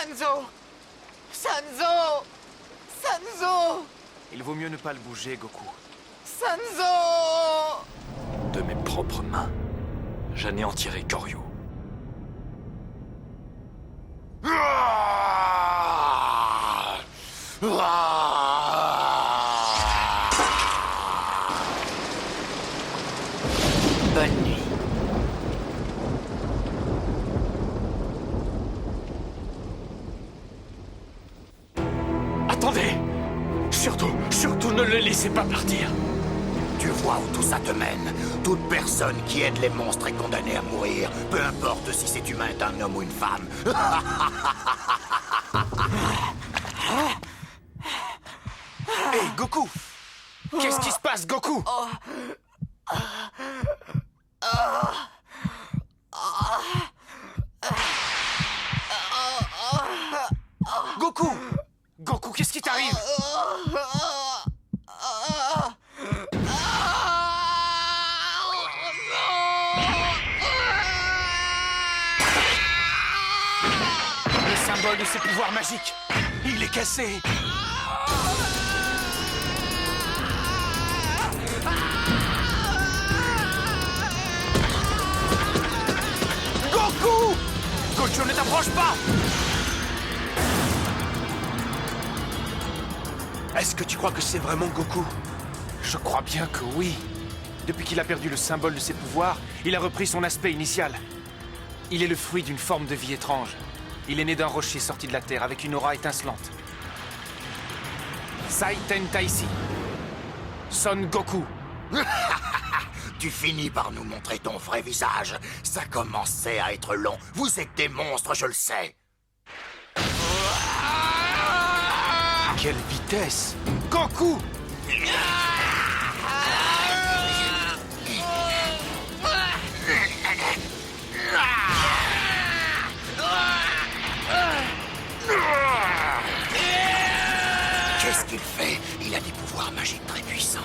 Sanzo! Sanzo! Sanzo! Il vaut mieux ne pas le bouger, Goku. Sanzo! De mes propres mains, j'anéantirai Goryu. Bonne nuit. Attendez! Surtout ne le laissez pas partir! Tu vois où tout ça te mène. Toute personne qui aide les monstres est condamnée à mourir, peu importe si cet humain est un homme ou une femme. Hey, Goku! Qu'est-ce qui se passe, Goku? Goku! Goku, qu'est-ce qui t'arrive? Le symbole de ses pouvoirs magiques! Il est cassé! Goku! Gojo, ne t'approche pas! Est-ce que tu crois que c'est vraiment Goku? Je crois bien que oui. Depuis qu'il a perdu le symbole de ses pouvoirs, il a repris son aspect initial. Il est le fruit d'une forme de vie étrange. Il est né d'un rocher sorti de la terre avec une aura étincelante. Saiten Taisi. Son Goku. Tu finis par nous montrer ton vrai visage. Ça commençait à être long. Vous êtes des monstres, je le sais. Quelle vitesse! Goku! Qu'est-ce qu'il fait? Il a des pouvoirs magiques très puissants.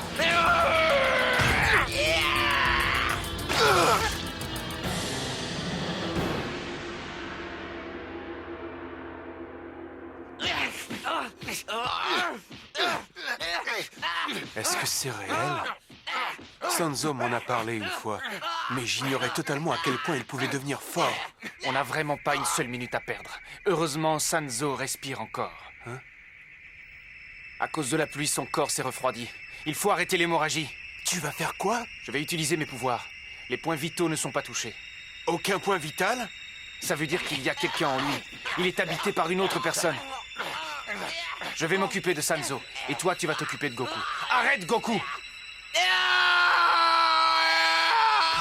Est-ce que c'est réel? Sanzo m'en a parlé une fois, mais j'ignorais totalement à quel point il pouvait devenir fort. On n'a vraiment pas une seule minute à perdre. Heureusement, Sanzo respire encore. Hein? À cause de la pluie, son corps s'est refroidi. Il faut arrêter l'hémorragie. Tu vas faire quoi? Je vais utiliser mes pouvoirs. Les points vitaux ne sont pas touchés. Aucun point vital? Ça veut dire qu'il y a quelqu'un en lui. Il est habité par une autre personne. Je vais m'occuper de Sanzo, et toi tu vas t'occuper de Goku. Arrête, Goku!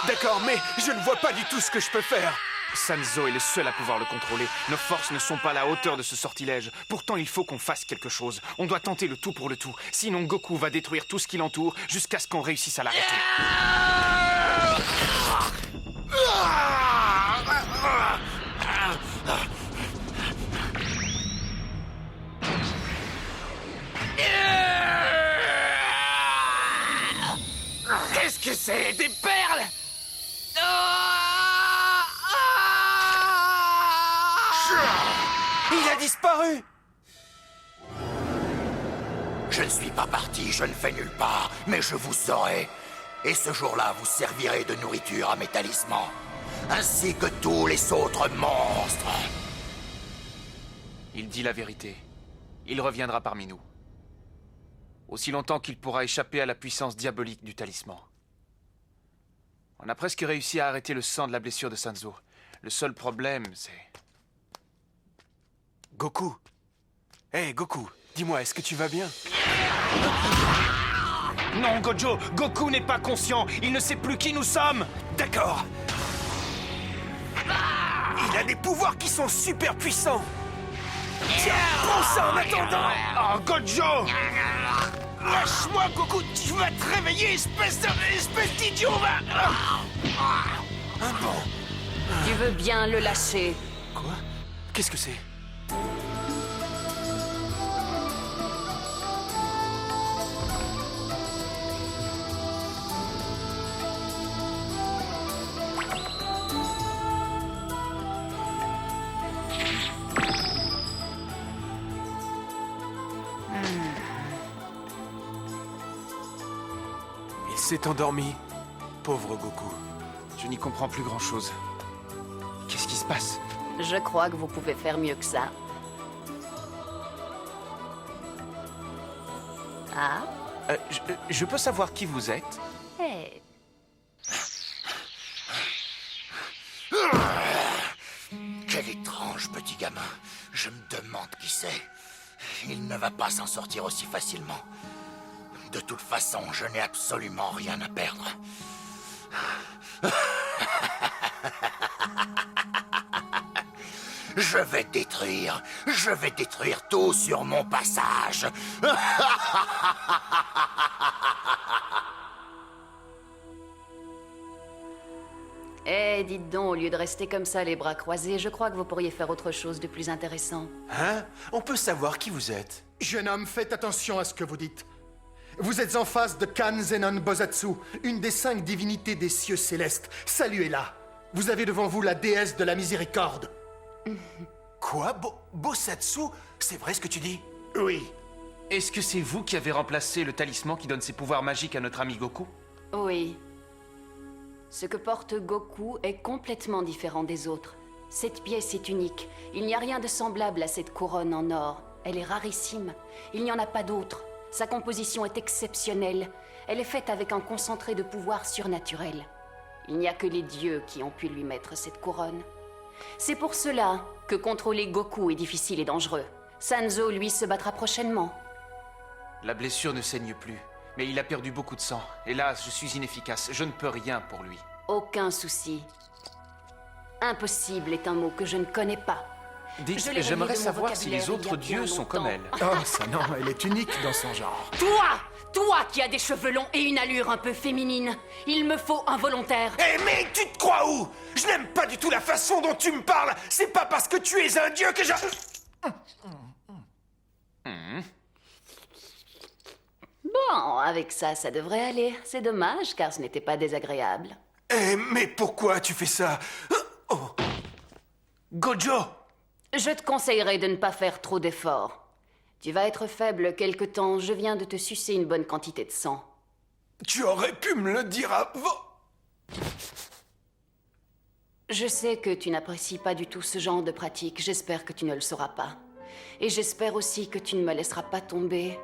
D'accord, mais je ne vois pas du tout ce que je peux faire. Sanzo est le seul à pouvoir le contrôler. Nos forces ne sont pas à la hauteur de ce sortilège. Pourtant, il faut qu'on fasse quelque chose. On doit tenter le tout pour le tout. Sinon, Goku va détruire tout ce qui l'entoure jusqu'à ce qu'on réussisse à l'arrêter. Qu'est-ce que c'est? Des perles? Il a disparu! Je ne suis pas parti, je ne fais nulle part, mais je vous saurai. Et ce jour-là, vous servirez de nourriture à mes talismans, ainsi que tous les autres monstres. Il dit la vérité. Il reviendra parmi nous. Aussi longtemps qu'il pourra échapper à la puissance diabolique du talisman. On a presque réussi à arrêter le sang de la blessure de Sanzo. Le seul problème, c'est... Goku! Hey, Goku, dis-moi, est-ce que tu vas bien? Non, Gojo! Goku n'est pas conscient! Il ne sait plus qui nous sommes! D'accord! Il a des pouvoirs qui sont super puissants! Tiens, prends ça en attendant! Oh, Gojo! Lâche-moi, Goku! Tu vas te réveiller, espèce d'idiot! Ah bon? Tu veux bien le lâcher? Quoi? Qu'est-ce que c'est? Il s'est endormi. Pauvre Goku. Je n'y comprends plus grand-chose. Qu'est-ce qui se passe? Je crois que vous pouvez faire mieux que ça. Ah? Je peux savoir qui vous êtes? Hey. Quel étrange petit gamin. Je me demande qui c'est. Il ne va pas s'en sortir aussi facilement. De toute façon, je n'ai absolument rien à perdre. Je vais détruire tout sur mon passage. Eh, dites donc, au lieu de rester comme ça les bras croisés, je crois que vous pourriez faire autre chose de plus intéressant. Hein? On peut savoir qui vous êtes? Jeune homme, faites attention à ce que vous dites. Vous êtes en face de Kan Zenon Bosatsu, une des 5 divinités des cieux célestes. Saluez-la. Vous avez devant vous la déesse de la miséricorde. Quoi? Bosatsu? C'est vrai ce que tu dis? Oui. Est-ce que c'est vous qui avez remplacé le talisman qui donne ses pouvoirs magiques à notre ami Goku? Oui. Ce que porte Goku est complètement différent des autres. Cette pièce est unique. Il n'y a rien de semblable à cette couronne en or. Elle est rarissime. Il n'y en a pas d'autre. Sa composition est exceptionnelle. Elle est faite avec un concentré de pouvoir surnaturel. Il n'y a que les dieux qui ont pu lui mettre cette couronne. C'est pour cela que contrôler Goku est difficile et dangereux. Sanzo, lui, se battra prochainement. La blessure ne saigne plus, mais il a perdu beaucoup de sang. Hélas, je suis inefficace. Je ne peux rien pour lui. Aucun souci. Impossible est un mot que je ne connais pas. Dites, Je l'ai j'aimerais remis de mon savoir si les vocabulaire il y a autres bien dieux sont comme elle. longtemps. Oh, ça non, elle est unique dans son genre. Toi qui as des cheveux longs et une allure un peu féminine, il me faut un volontaire. Eh mais tu te crois où? Je n'aime pas du tout la façon dont tu me parles. C'est pas parce que tu es un dieu que je... Bon, avec ça, ça devrait aller. C'est dommage, car ce n'était pas désagréable. Eh mais pourquoi tu fais ça? Oh. Gojo! Je te conseillerais de ne pas faire trop d'efforts. Tu vas être faible quelque temps, je viens de te sucer une bonne quantité de sang. Tu aurais pu me le dire avant. Je sais que tu n'apprécies pas du tout ce genre de pratique, j'espère que tu ne le sauras pas. Et j'espère aussi que tu ne me laisseras pas tomber.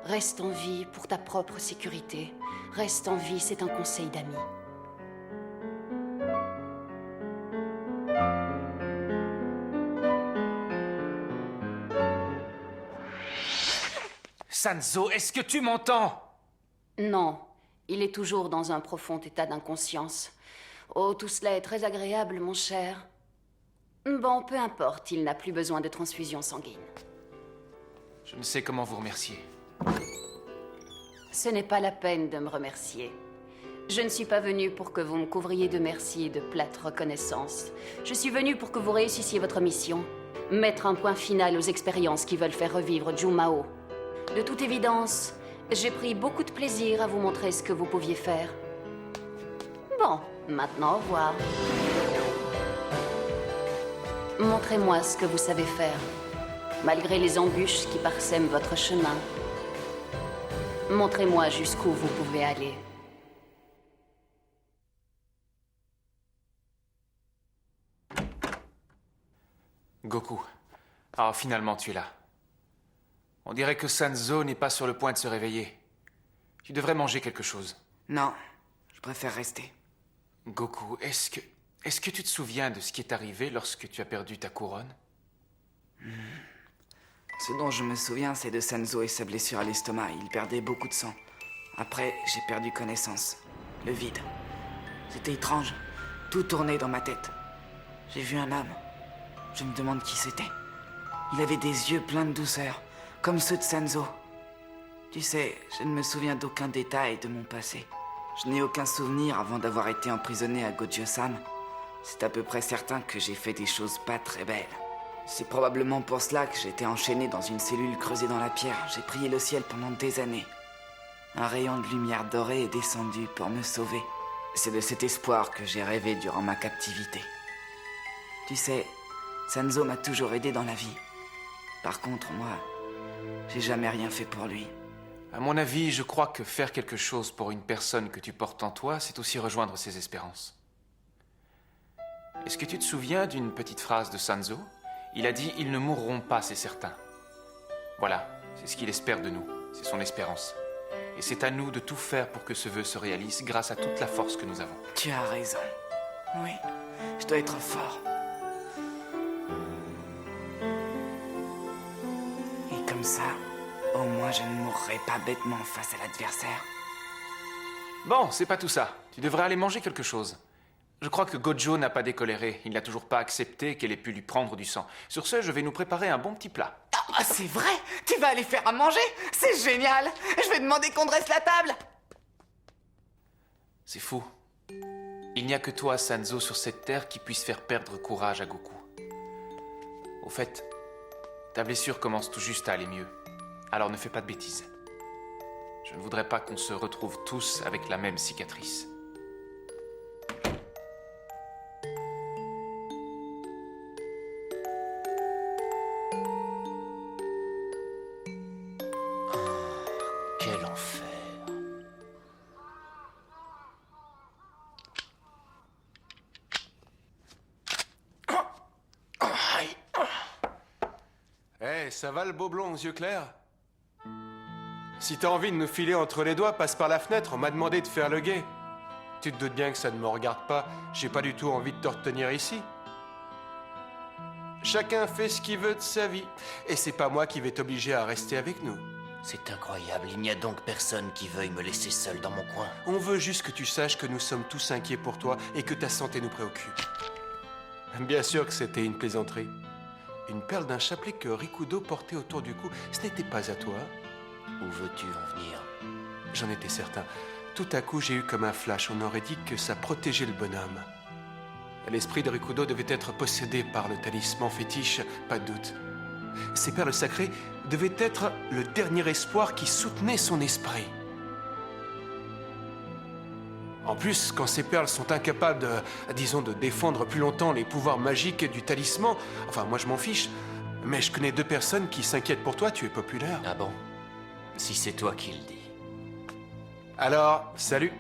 Reste en vie pour ta propre sécurité. Reste en vie, c'est un conseil d'ami. Sanzo, est-ce que tu m'entends? Non, il est toujours dans un profond état d'inconscience. Oh, tout cela est très agréable, mon cher. Bon, peu importe, il n'a plus besoin de transfusion sanguine. Je ne sais comment vous remercier. Ce n'est pas la peine de me remercier. Je ne suis pas venue pour que vous me couvriez de merci et de plates reconnaissances. Je suis venue pour que vous réussissiez votre mission. Mettre un point final aux expériences qui veulent faire revivre Jumao. De toute évidence, j'ai pris beaucoup de plaisir à vous montrer ce que vous pouviez faire. Bon, maintenant au revoir. Montrez-moi ce que vous savez faire, malgré les embûches qui parsèment votre chemin. Montrez-moi jusqu'où vous pouvez aller. Goku. Ah, finalement tu es là. On dirait que Sanzo n'est pas sur le point de se réveiller. Tu devrais manger quelque chose. Non, je préfère rester. Goku, est-ce que tu te souviens de ce qui est arrivé lorsque tu as perdu ta couronne? Ce dont je me souviens, c'est de Sanzo et sa blessure à l'estomac. Il perdait beaucoup de sang. Après, j'ai perdu connaissance. Le vide. C'était étrange. Tout tournait dans ma tête. J'ai vu un homme. Je me demande qui c'était. Il avait des yeux pleins de douceur, comme ceux de Sanzo. Tu sais, je ne me souviens d'aucun détail de mon passé. Je n'ai aucun souvenir avant d'avoir été emprisonné à Gojo-san. C'est à peu près certain que j'ai fait des choses pas très belles. C'est probablement pour cela que j'étais enchaîné dans une cellule creusée dans la pierre. J'ai prié le ciel pendant des années. Un rayon de lumière dorée est descendu pour me sauver. C'est de cet espoir que j'ai rêvé durant ma captivité. Tu sais, Sanzo m'a toujours aidé dans la vie. Par contre, moi, j'ai jamais rien fait pour lui. À mon avis, je crois que faire quelque chose pour une personne que tu portes en toi, c'est aussi rejoindre ses espérances. Est-ce que tu te souviens d'une petite phrase de Sanzo? Il a dit « Ils ne mourront pas, c'est certain ». Voilà, c'est ce qu'il espère de nous, c'est son espérance. Et c'est à nous de tout faire pour que ce vœu se réalise grâce à toute la force que nous avons. Tu as raison. Oui, je dois être fort. Et comme ça, au moins je ne mourrai pas bêtement face à l'adversaire. Bon, c'est pas tout ça. Tu devrais aller manger quelque chose. Je crois que Gojo n'a pas décoléré. Il n'a toujours pas accepté qu'elle ait pu lui prendre du sang. Sur ce, je vais nous préparer un bon petit plat. Ah, c'est vrai? Tu vas aller faire à manger? C'est génial! Je vais demander qu'on dresse la table! C'est fou. Il n'y a que toi, Sanzo, sur cette terre qui puisse faire perdre courage à Goku. Au fait, ta blessure commence tout juste à aller mieux. Alors ne fais pas de bêtises. Je ne voudrais pas qu'on se retrouve tous avec la même cicatrice. Quel enfer. Hey, ça va le beau blond aux yeux clairs? Si t'as envie de nous filer entre les doigts, passe par la fenêtre, on m'a demandé de faire le guet. Tu te doutes bien que ça ne me regarde pas, j'ai pas du tout envie de te retenir ici. Chacun fait ce qu'il veut de sa vie, et c'est pas moi qui vais t'obliger à rester avec nous. C'est incroyable, il n'y a donc personne qui veuille me laisser seul dans mon coin. On veut juste que tu saches que nous sommes tous inquiets pour toi et que ta santé nous préoccupe. Bien sûr que c'était une plaisanterie. Une perle d'un chapelet que Rikudo portait autour du cou, ce n'était pas à toi. Où veux-tu en venir? J'en étais certain. Tout à coup, j'ai eu comme un flash. On aurait dit que ça protégeait le bonhomme. L'esprit de Rikudo devait être possédé par le talisman fétiche, pas de doute. Ces perles sacrées devaient être le dernier espoir qui soutenait son esprit. En plus, quand ces perles sont incapables de défendre plus longtemps les pouvoirs magiques du talisman, enfin, moi je m'en fiche, mais je connais 2 personnes qui s'inquiètent pour toi, tu es populaire. Ah bon? Si c'est toi qui le dis. Alors, salut.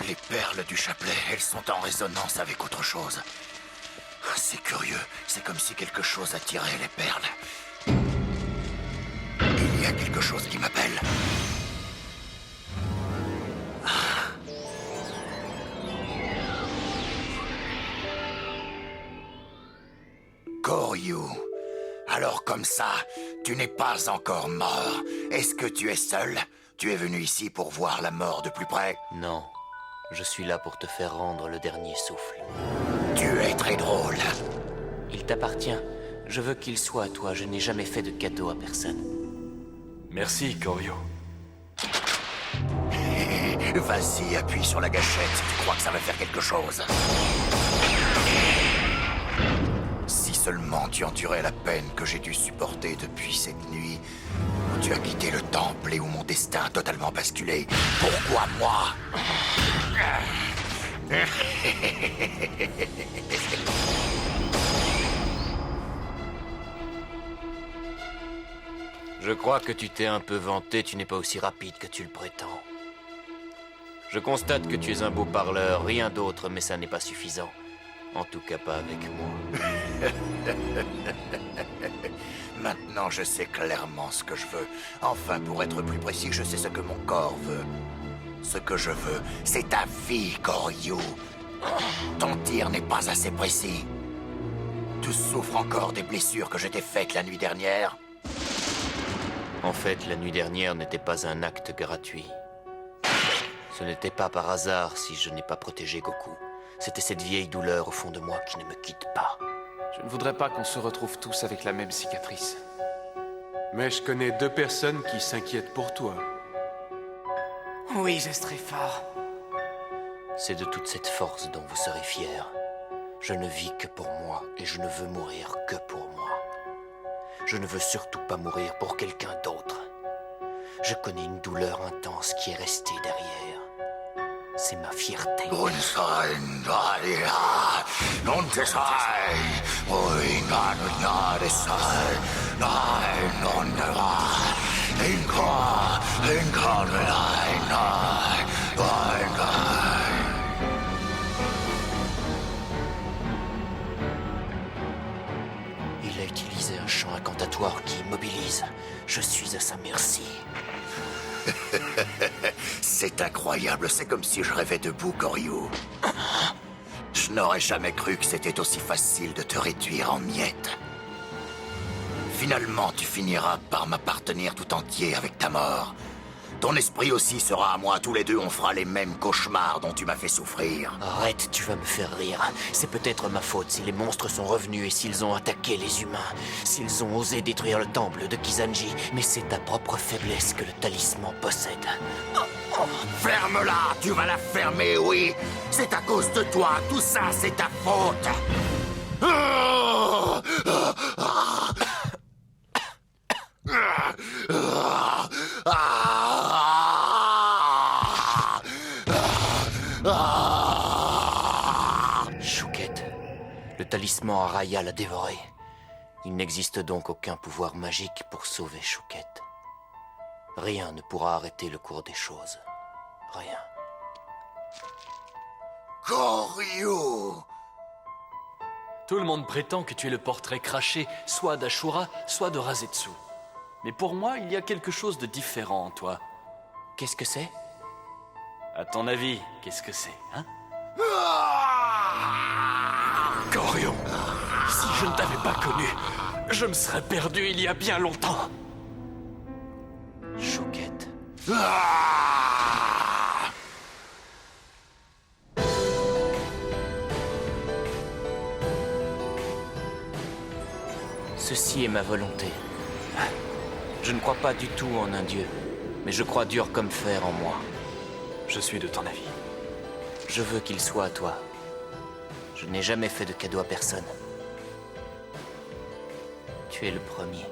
Les perles du chapelet, elles sont en résonance avec autre chose. C'est curieux, c'est comme si quelque chose attirait les perles. Il y a quelque chose qui m'appelle. Koryu. Alors comme ça, tu n'es pas encore mort. Est-ce que tu es seul? Tu es venu ici pour voir la mort de plus près? Non, je suis là pour te faire rendre le dernier souffle. Tu es très drôle. Il t'appartient. Je veux qu'il soit à toi. Je n'ai jamais fait de cadeau à personne. Merci, Koryo. Vas-y, appuie sur la gâchette si tu crois que ça va faire quelque chose. Si seulement tu endurais la peine que j'ai dû supporter depuis cette nuit, où tu as quitté le temple et où mon destin a totalement basculé. Pourquoi moi? Je crois que tu t'es un peu vanté. Tu n'es pas aussi rapide que tu le prétends. Je constate que tu es un beau parleur, rien d'autre, mais ça n'est pas suffisant. En tout cas, pas avec moi. Maintenant, je sais clairement ce que je veux. Enfin, pour être plus précis, je sais ce que mon corps veut. Ce que je veux, c'est ta vie, Koryu. Ton tir n'est pas assez précis. Tu souffres encore des blessures que je t'ai faites la nuit dernière? En fait, la nuit dernière n'était pas un acte gratuit. Ce n'était pas par hasard si je n'ai pas protégé Goku. C'était cette vieille douleur au fond de moi qui ne me quitte pas. Je ne voudrais pas qu'on se retrouve tous avec la même cicatrice. Mais je connais 2 personnes qui s'inquiètent pour toi. Oui, je serai fort. C'est de toute cette force dont vous serez fiers. Je ne vis que pour moi et je ne veux mourir que pour moi. Je ne veux surtout pas mourir pour quelqu'un d'autre. Je connais une douleur intense qui est restée derrière. C'est ma fierté. Il a utilisé un champ incantatoire qui immobilise. Je suis à sa merci. C'est incroyable, c'est comme si je rêvais debout, Koryu. Je n'aurais jamais cru que c'était aussi facile de te réduire en miettes. Finalement, tu finiras par m'appartenir tout entier avec ta mort. Ton esprit aussi sera à moi, tous les deux on fera les mêmes cauchemars dont tu m'as fait souffrir. Arrête, tu vas me faire rire. C'est peut-être ma faute si les monstres sont revenus et s'ils ont attaqué les humains. S'ils ont osé détruire le temple de Kizanji. Mais c'est ta propre faiblesse que le talisman possède. Ferme-la, tu vas la fermer, oui. C'est à cause de toi, tout ça, c'est ta faute. Chouquette, le talisman Araya l'a dévoré. Il n'existe donc aucun pouvoir magique pour sauver Chouquette. Rien ne pourra arrêter le cours des choses. Rien. Koryu! Tout le monde prétend que tu es le portrait craché, soit d'Ashura, soit de Razetsu. Mais pour moi, il y a quelque chose de différent en toi. Qu'est-ce que c'est? À ton avis, qu'est-ce que c'est, hein? Koryu, si je ne t'avais pas connu, je me serais perdu il y a bien longtemps. Chouquette. Ceci est ma volonté. Je ne crois pas du tout en un dieu, mais je crois dur comme fer en moi. Je suis de ton avis. Je veux qu'il soit à toi. Je n'ai jamais fait de cadeau à personne. Tu es le premier.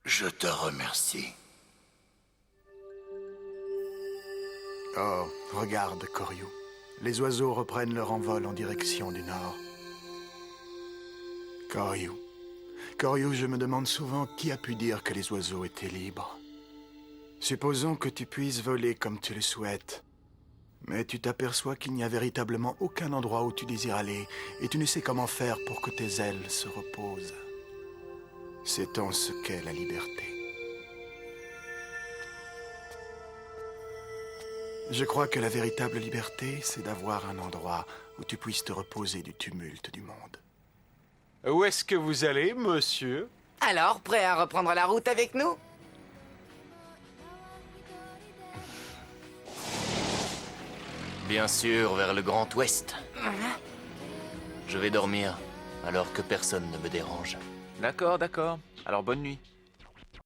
Je te remercie. Oh, regarde, Koryu. Les oiseaux reprennent leur envol en direction du nord. Koryu. Koryu, je me demande souvent qui a pu dire que les oiseaux étaient libres. Supposons que tu puisses voler comme tu le souhaites. Mais tu t'aperçois qu'il n'y a véritablement aucun endroit où tu désires aller et tu ne sais comment faire pour que tes ailes se reposent. Sait-on ce qu'est la liberté? Je crois que la véritable liberté, c'est d'avoir un endroit où tu puisses te reposer du tumulte du monde. Où est-ce que vous allez, monsieur? Alors, prêt à reprendre la route avec nous? Bien sûr, vers le Grand Ouest. Je vais dormir, alors que personne ne me dérange. D'accord, d'accord. Alors bonne nuit.